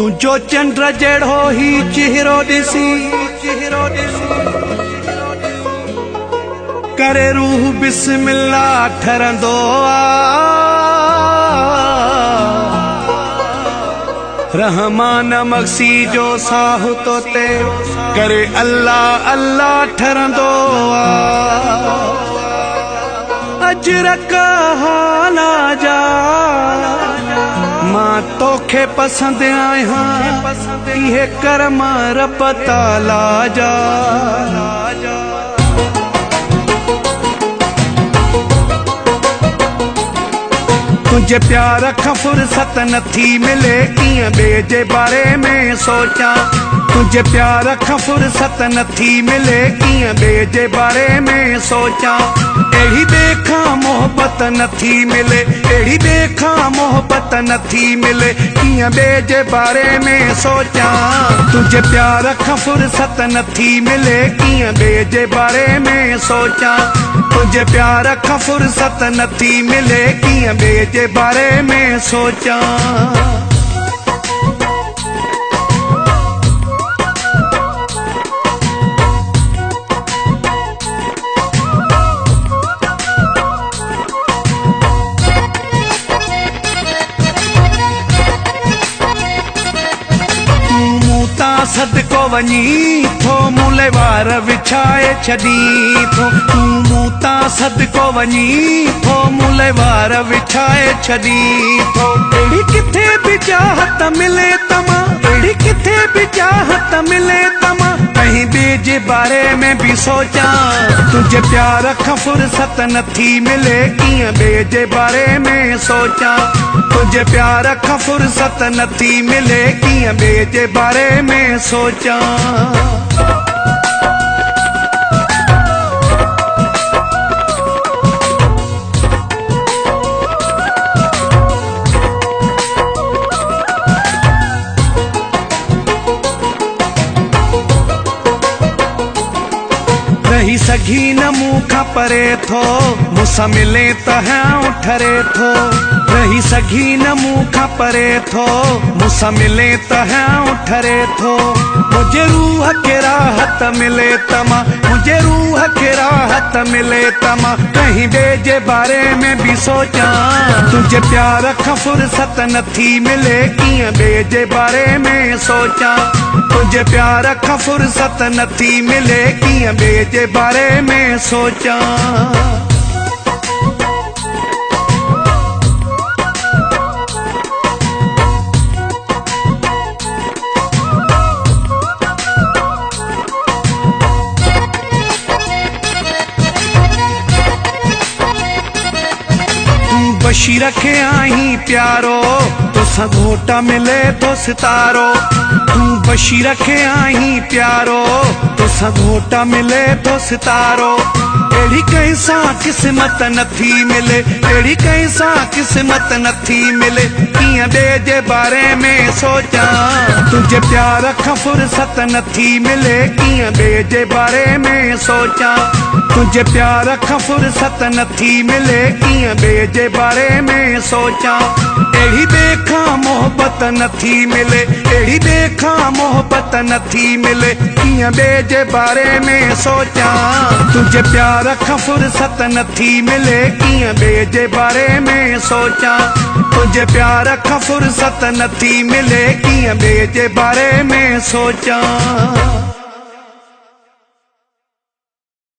तुझो चंद्र जड़ो ही चेहरो दिसी करे रूह बिस्मिल्लाह ठरंदो रहमान मक्सी जो साहु तोते करे अल्लाह अल्लाह ठरंदो अजरक हाला जा मां तोखे पसंद आया इहे करम रब ताला जा तुझे प्यार खां फुर्सत नथी मिले कीअं ॿिए जे बारे में सोचां तुझे प्यार खां फुर्सत नथी मिले कीअं ॿिए जे बारे में सोचां अहिड़ी ॿिए खां मोहब्बत नथी मिले अहिड़ी ॿिए खां मोहब्बत नथी मिले कीअं ॿिए जे बारे में सोचां तुझे प्यार खां फुर्सत नथी मिले कीअं ॿिए जे बारे में सोचां तुझे प्यार खां फुर्सत नथी मिले कीअं ॿिए जे बारे में सोचां सदको वञी थो मूले वार विछाए छॾी थो तूं मूं तां सदको वञी थो मूले वार विछाए छॾी थो अहिड़ी किथे बि चाहत मिले तमां अहिड़ी किथे बि चाहत मिले तमां कहीं ॿिए जे बारे में भी सोचां तुझे प्यार खां फुर्सत नथी मिले कीअं ॿिए जे बारे में सोचां तुझे प्यार खां फुर्सत नथी मिले कीअं ॿिए जे बारे में सोचां रही सघी न मूं खां परे थो मूंसां मिले त हाँ ठरे थो रही सघी न मूं खां परे थो मूंसां मिले त हाँ ठरे थो मुझे रूह के राहत मिले तमां मुझे रूह के राहत मिले तमां कहीं ॿिए जे बारे में भी सोचां तुझे प्यार खां फुर्सत नथी मिले कीअं ॿिए जे बारे में सोचां तुझे प्यार खां फुर्सत नथी मिले कीअं ॿिए जे बारे में सोचां बशीर खे आहीं प्यारो तोसां घोटा मिले तो सितारो तूं बशीर खे आहीं प्यारो तोसां घोटा मिले तो सितारो अहिड़ी कंहिं सां क़िस्मत नथी मिले अहिड़ी कंहिं सां क़िस्मत नथी मिले कीअं ॿिए जे बारे में सोचां तुझे प्यार खां फुर्सत नथी मिले कीअं ॿिए जे बारे में सोचां तुझे प्यार खां फुर्सत नथी मिले कीअं ॿिए जे बारे में सोचां अहिड़ी ॿिए खां मोहब्बत नथी मिले अहिड़ी ॿिए खां मोहब्बत नथी मिले कीअं ॿिए जे बारे में सोचां तुझे प्यार खां फुर्सत नथी मिले कीअं ॿिए जे बारे में सोचां तुझे प्यार खां फुर्सत नथी मिले कीअं ॿिए जे बारे में सोचां